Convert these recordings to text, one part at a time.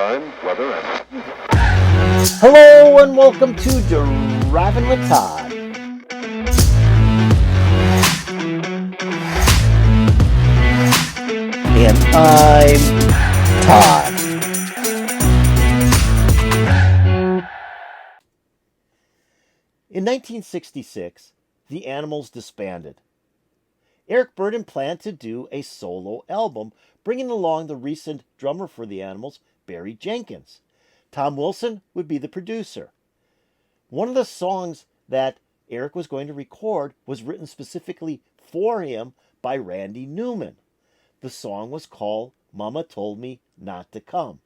time, weather, and... Hello and welcome to Driving with Todd. And I'm Todd. In 1966, the Animals disbanded. Eric Burdon planned to do a solo album, bringing along the recent drummer for the Animals, Barry Jenkins. Tom Wilson would be the producer. One of the songs that Eric was going to record was written specifically for him by Randy Newman. The song was called Mama Told Me Not to Come.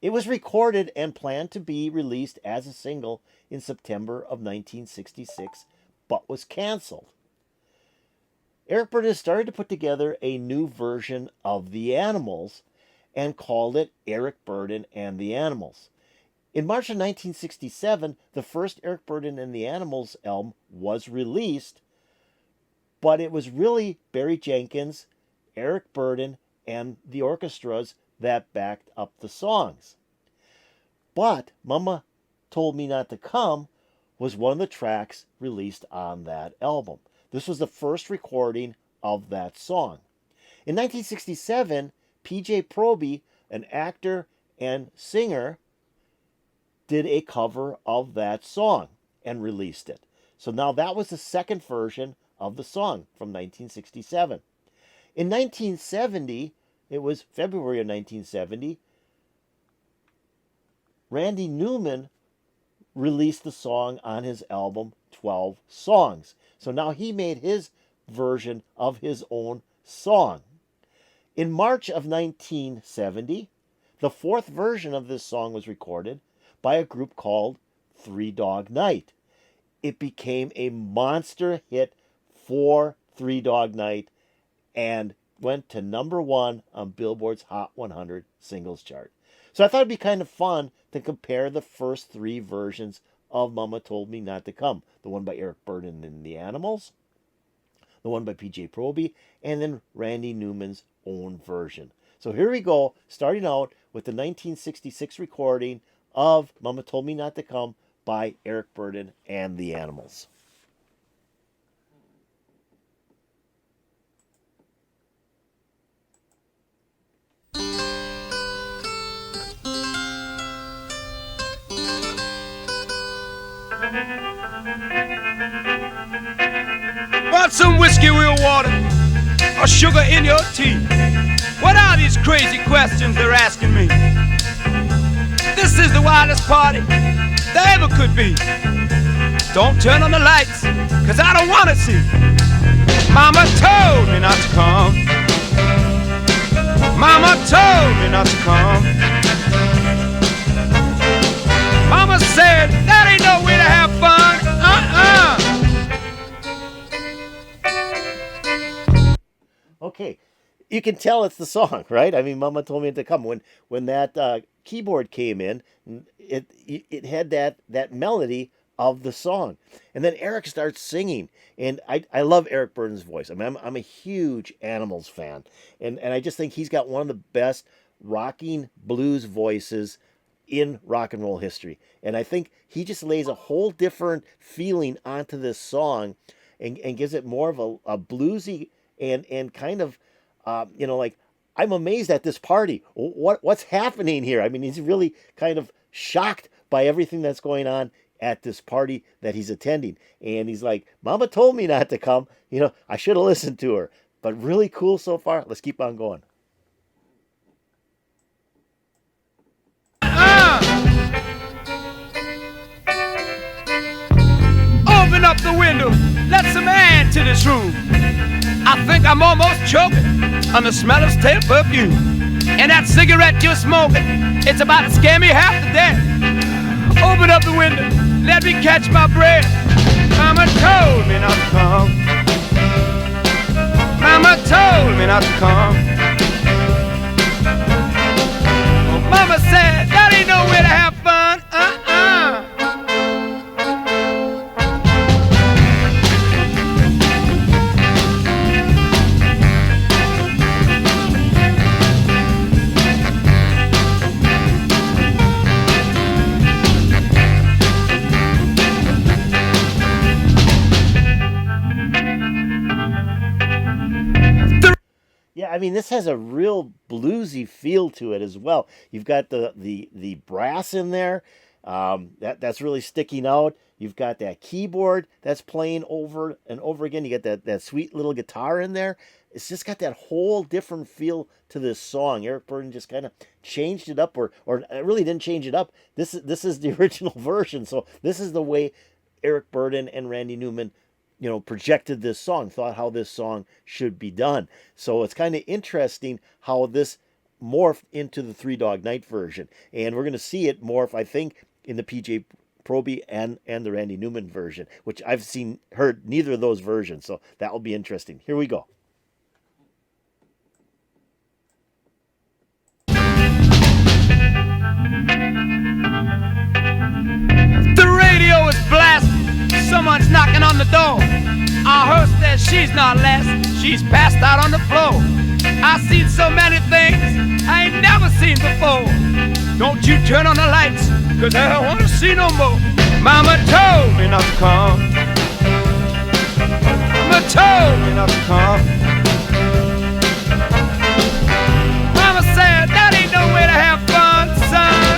It was recorded and planned to be released as a single in September of 1966, but was canceled. Eric Burdon started to put together a new version of The Animals and called it Eric Burdon and the Animals. In March of 1967, the first Eric Burdon and the Animals album was released, but it was really Barry Jenkins, Eric Burdon, and the orchestras that backed up the songs. But Mama Told Me Not to Come was one of the tracks released on that album. This was the first recording of that song. In 1967, P.J. Proby, an actor and singer, did a cover of that song and released it. So now that was the second version of the song from 1967. In 1970, it was February of 1970, Randy Newman released the song on his album 12 Songs. So now he made his version of his own song. In March of 1970, the fourth version of this song was recorded by a group called Three Dog Night. It became a monster hit for Three Dog Night and went to number 1 on Billboard's HOT 100 singles chart. So I thought it'd be kind of fun to compare the first three versions of Mama Told Me Not to Come. The one by Eric Burdon and the Animals, the one by P.J. Proby, and then Randy Newman's own version. So here we go, starting out with the 1966 recording of Mama Told Me Not to Come by Eric Burdon and the Animals. Want some whiskey with water or sugar in your tea? What are these crazy questions they're asking me? This is the wildest party there ever could be. Don't turn on the lights, cause I don't wanna see. Mama told me not to come. Mama told me not to come. Mama said that ain't no way to have fun. Okay, you can tell it's the song, right? I mean, Mama Told Me to Come. When that keyboard came in, it had that melody of the song. And then Eric starts singing. And I love Eric Burdon's voice. I mean, I'm a huge Animals fan. And I just think he's got one of the best rocking blues voices in rock and roll history. And I think he just lays a whole different feeling onto this song and gives it more of a bluesy and kind of, like, I'm amazed at this party. What's happening here? I mean, he's really kind of shocked by everything that's going on at this party that he's attending. And he's like, Mama told me not to come. I should have listened to her. But really cool so far. Let's keep on going. Open up the window, let some air into this room. I think I'm almost choking on the smell of stale perfume. And that cigarette you're smoking, it's about to scare me half to death. Open up the window, let me catch my breath. Mama told me not to come. Mama told me not to come. Mama said that ain't no way to have fun. mean, this has a real bluesy feel to it as well. You've got the brass in there, that's really sticking out. You've got that keyboard that's playing over and over again. You got that sweet little guitar in there. It's just got that whole different feel to this song. Eric Burdon just kind of changed it up, or it really didn't change it up. This is the original version. So this is the way Eric Burdon and Randy Newman, projected this song, thought how this song should be done. So it's kind of interesting how this morphed into the Three Dog Night version. And we're going to see it morph, I think, in the PJ Proby and the Randy Newman version, which I've heard neither of those versions. So that will be interesting. Here we go. The radio is blasting. Someone's knocking on the door. Our host says she's not less. She's passed out on the floor. I've seen so many things I ain't never seen before. Don't you turn on the lights, 'cause I don't want to see no more. Mama told me not to come. Mama told me not to come. Mama said that ain't no way to have fun, son.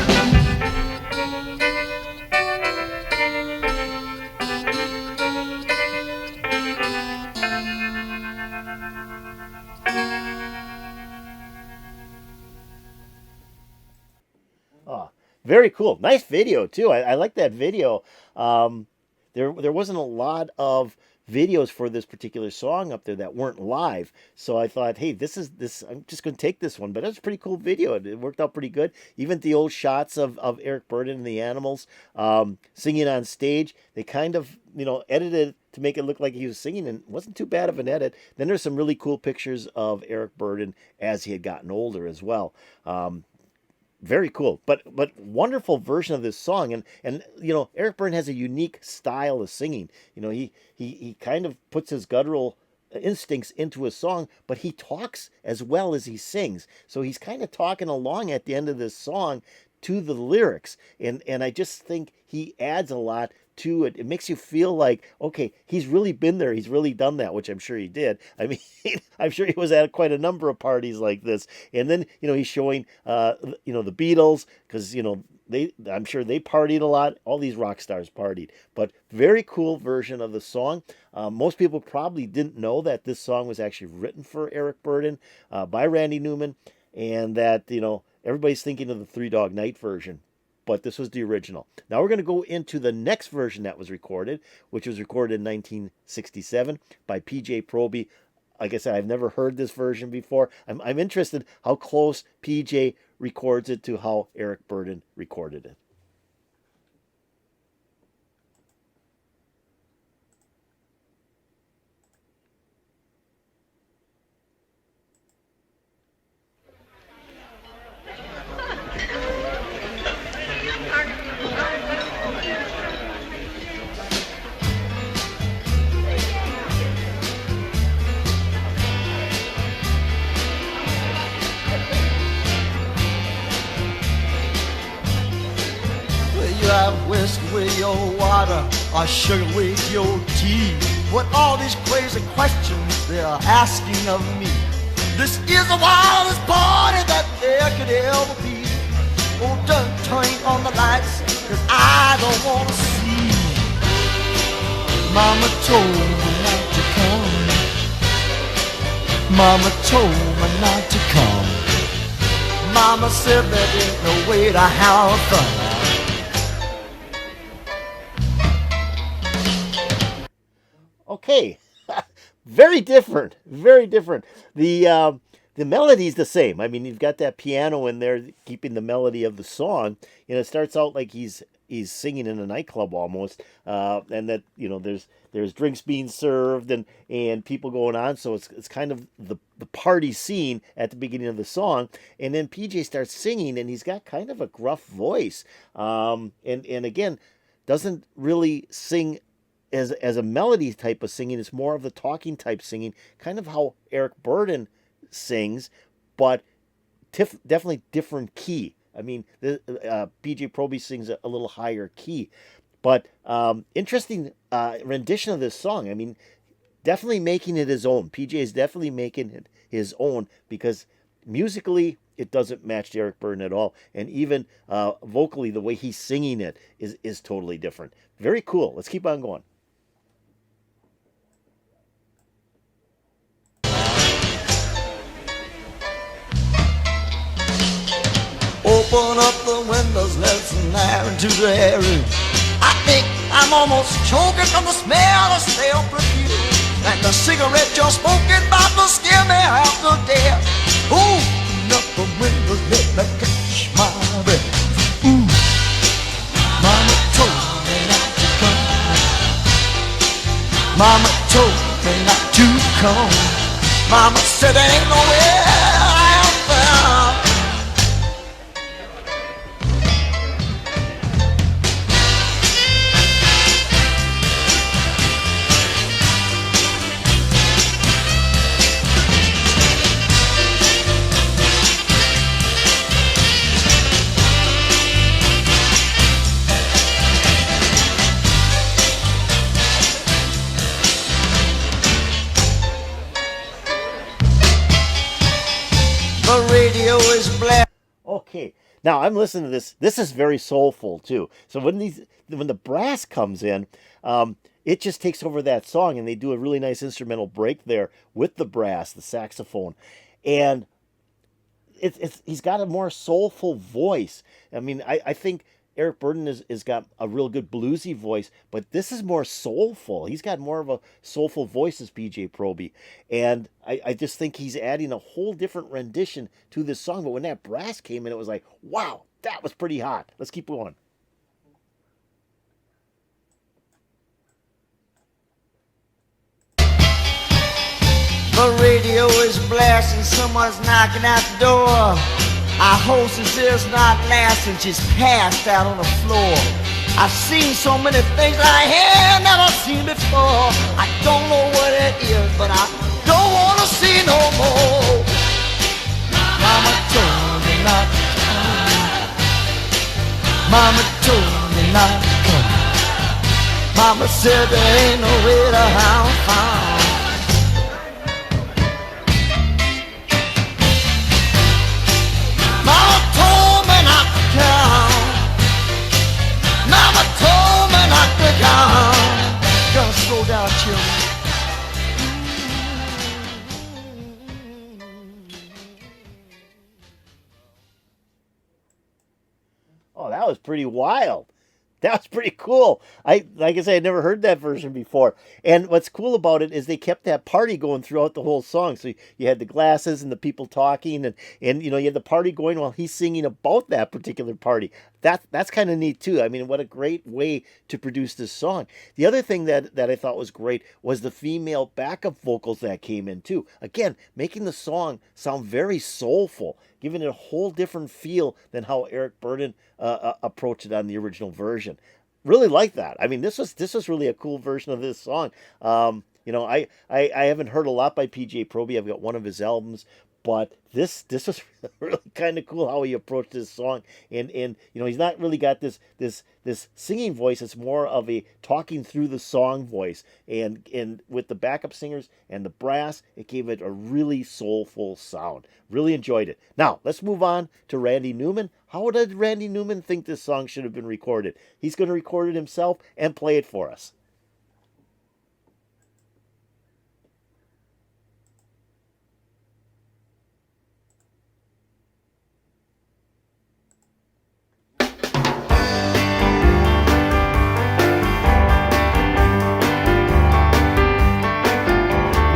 Very cool. Nice video, too. I like that video. There wasn't a lot of videos for this particular song up there that weren't live. So I thought, hey, I'm just going to take this one. But it was a pretty cool video. It worked out pretty good. Even the old shots of Eric Burdon and the Animals singing on stage, they kind of, edited it to make it look like he was singing, and it wasn't too bad of an edit. Then there's some really cool pictures of Eric Burdon as he had gotten older as well. Very cool, but wonderful version of this song, and Eric Burdon has a unique style of singing. He kind of puts his guttural instincts into a song, but he talks as well as he sings. So he's kind of talking along at the end of this song to the lyrics, and I just think he adds a lot to it. It makes you feel like, okay, he's really been there. He's really done that, which I'm sure he did. I mean, I'm sure he was at quite a number of parties like this. And then, he's showing, the Beatles, because, I'm sure they partied a lot. All these rock stars partied. But very cool version of the song. Most people probably didn't know that this song was actually written for Eric Burdon by Randy Newman, and that, everybody's thinking of the Three Dog Night version. But this was the original. Now we're going to go into the next version that was recorded, which was recorded in 1967 by PJ Proby. Like I said, I've never heard this version before. I'm interested how close PJ records it to how Eric Burdon recorded it. Whiskey with your water or sugar with your tea? What all these crazy questions they're asking of me? This is the wildest party that there could ever be. Oh, don't turn on the lights, 'cause I don't want to see. Mama told me not to come. Mama told me not to come. Mama said there ain't no way to have fun. Okay, very different, very different. The melody's the same. I mean, you've got that piano in there keeping the melody of the song, and it starts out like he's singing in a nightclub almost, and that there's drinks being served and people going on, so it's kind of the party scene at the beginning of the song, and then PJ starts singing, and he's got kind of a gruff voice, and again doesn't really sing as a melody type of singing. It's more of the talking type singing, kind of how Eric Burdon sings, but definitely different key. I mean, PJ Proby sings a little higher key, but interesting rendition of this song. I mean, definitely making it his own. PJ is definitely making it his own because musically it doesn't match Eric Burdon at all, and even vocally the way he's singing it is totally different. Very cool. Let's keep on going. Open up the windows, let some air into the air. I think I'm almost choking from the smell of stale perfume, and the cigarette you're smoking about to scare me half to death. Open up the windows, let me catch my breath. Ooh, Mama told me not to come. Mama told me not to come. Mama said there ain't nowhere I am found. The radio is black. Okay, now I'm listening to this. This is very soulful too. So when the brass comes in, it just takes over that song, and they do a really nice instrumental break there with the brass, the saxophone, and he's got a more soulful voice. I mean, I think Eric Burdon is got a real good bluesy voice, but this is more soulful. He's got more of a soulful voice as PJ Proby, and I just think he's adding a whole different rendition to this song. But when that brass came in, it was like, wow, that was pretty hot. Let's keep going. The radio is blasting, someone's knocking at the door. Our hostess is not lasting, she's passed out on the floor. I've seen so many things I had never seen before. I don't know what it is, but I don't want to see no more. Mama told me not to come. Mama told me not to come. Mama said there ain't no way to find. Mama told me not to come. Mama told me not to come. Gotta slow down, children. Oh, that was pretty wild. That was pretty cool. Like I said, I'd never heard that version before. And what's cool about it is they kept that party going throughout the whole song. So you had the glasses and the people talking, and you had the party going while he's singing about that particular party. That's kind of neat too. I mean, what a great way to produce this song. The other thing that I thought was great was the female backup vocals that came in too. Again, making the song sound very soulful, giving it a whole different feel than how Eric Burdon approached it on the original version. Really like that. I mean, this was really a cool version of this song. I haven't heard a lot by PJ Proby. I've got one of his albums, but this was really kind of cool how he approached this song. And he's not really got this singing voice. It's more of a talking through the song voice. And with the backup singers and the brass, it gave it a really soulful sound. Really enjoyed it. Now, let's move on to Randy Newman. How did Randy Newman think this song should have been recorded? He's going to record it himself and play it for us.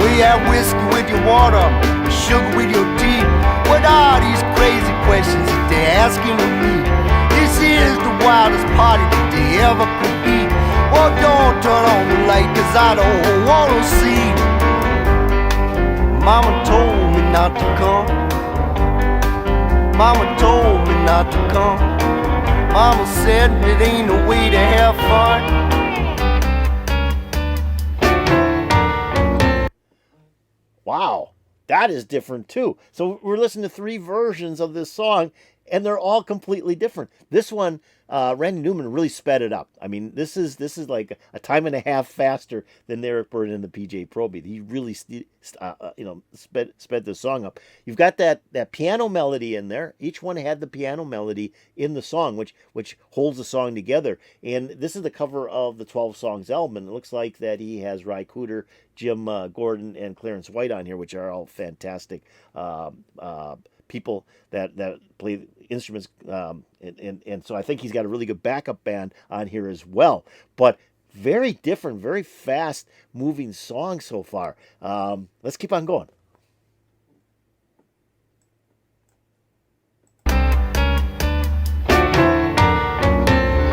We have whiskey with your water, sugar with your tea. What are these crazy questions that they're asking of me? This is the wildest party that they ever could be. Well, don't turn on the light, cause I don't want to see. Mama told me not to come. Mama told me not to come. Mama said it ain't a way to have fun. Wow, that is different too. So we're listening to three versions of this song, and they're all completely different. This one, Randy Newman really sped it up. I mean, this is like a time and a half faster than Eric Burdon and the PJ Proby. He really sped the song up. You've got that piano melody in there. Each one had the piano melody in the song, which holds the song together. And this is the cover of the 12 Songs album, and it looks like that he has Ry Cooder, Jim Gordon, and Clarence White on here, which are all fantastic people that play instruments, and so I think he's got a really good backup band on here as well. But very different, very fast moving song so far. Let's keep on going.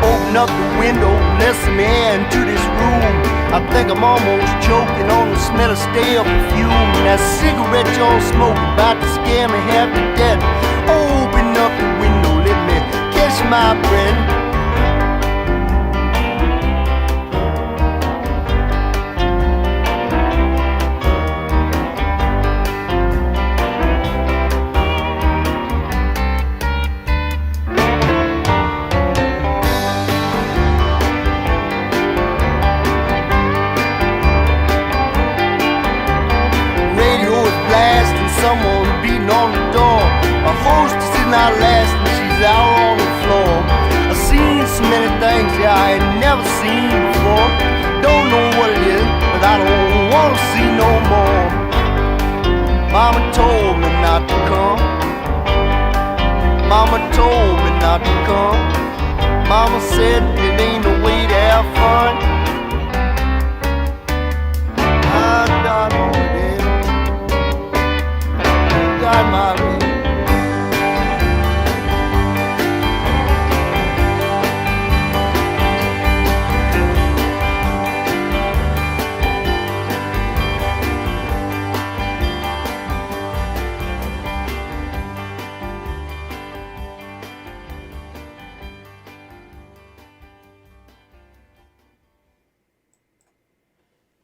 Open up the window, listen me into this room. I think I'm almost choking on the smell of stale perfume. That cigarette y'all smoking about to scare me half to death. Open up the window, let me catch my breath. Someone beating on the door. A hostess is not lasting, she's out on the floor. I've seen so many things that I ain't never seen before. Don't know what it is, but I don't want to see no more. Mama told me not to come. Mama told me not to come. Mama said it ain't no way to have fun. I died on the day. God, my way.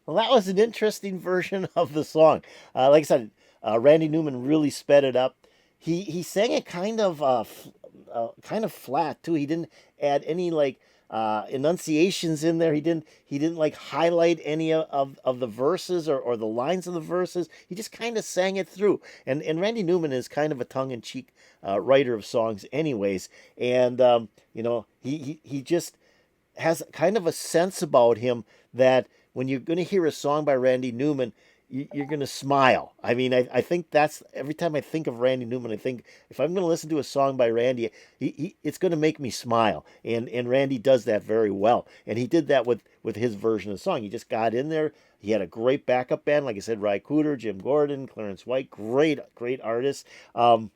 Well, that was an interesting version of the song. Like I said, Randy Newman really sped it up. He sang it kind of flat too. He didn't add any like enunciations in there. He didn't like highlight any of the verses or the lines of the verses. He just kind of sang it through. And Randy Newman is kind of a tongue-in-cheek writer of songs, anyways. And he just has kind of a sense about him that when you're going to hear a song by Randy Newman, you're going to smile. I mean, I think that's, every time I think of Randy Newman, I think if I'm going to listen to a song by Randy, it's going to make me smile. And Randy does that very well. And he did that with his version of the song. He just got in there. He had a great backup band. Like I said, Ry Cooder, Jim Gordon, Clarence White, great artists. And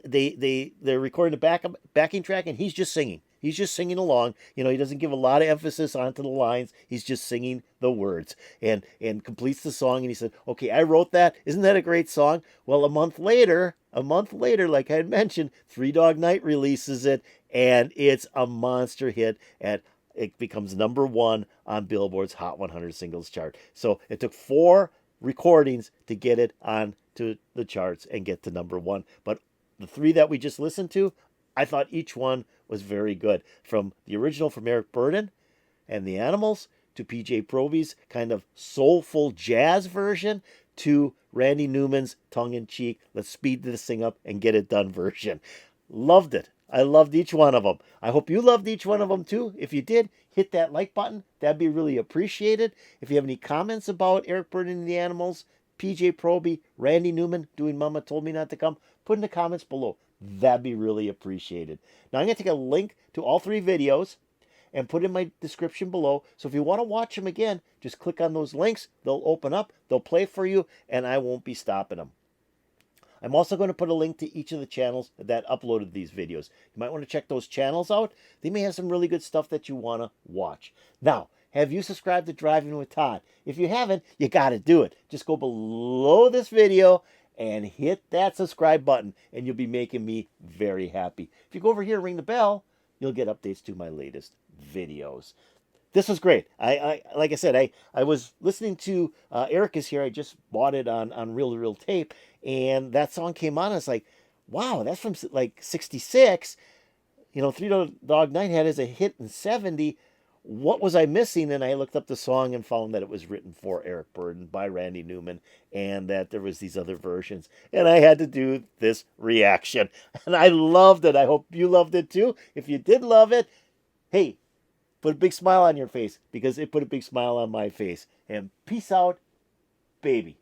they're recording the backing track, and he's just singing. He's just singing along. He doesn't give a lot of emphasis onto the lines. He's just singing the words and completes the song. And he said, okay, I wrote that. Isn't that a great song? Well, a month later, like I had mentioned, Three Dog Night releases it, and it's a monster hit. And it becomes #1 on Billboard's Hot 100 Singles chart. So it took 4 recordings to get it on to the charts and get to #1. But the 3 that we just listened to, I thought each one was very good. From the original from Eric Burdon and the Animals, to PJ Proby's kind of soulful jazz version, to Randy Newman's tongue-in-cheek, let's speed this thing up and get it done version. Loved it. I loved each one of them. I hope you loved each one of them too. If you did, hit that like button. That'd be really appreciated. If you have any comments about Eric Burdon and the Animals, PJ Proby, Randy Newman doing Mama Told Me Not to Come, put in the comments below. That'd be really appreciated. Now I'm going to take a link to all 3 videos and put in my description below. So if you want to watch them again, just click on those links. They'll open up, they'll play for you, and I won't be stopping them. I'm also going to put a link to each of the channels that uploaded these videos. You might want to check those channels out. They may have some really good stuff that you want to watch. Now, have you subscribed to Driving with Todd? If you haven't, you got to do it. Just go below this video and hit that subscribe button, and you'll be making me very happy. If you go over here and ring the bell, you'll get updates to my latest videos. This was great. I like I said, I was listening to Eric is Here. I just bought it on reel-to-reel tape, and that song came on. And it's like, wow, that's from like 66. Three Dog Night had as a hit in 70. What was I missing? And I looked up the song and found that it was written for Eric Burdon by Randy Newman, and that there was these other versions. And I had to do this reaction. And I loved it. I hope you loved it too. If you did love it, hey, put a big smile on your face, because it put a big smile on my face. And peace out, baby.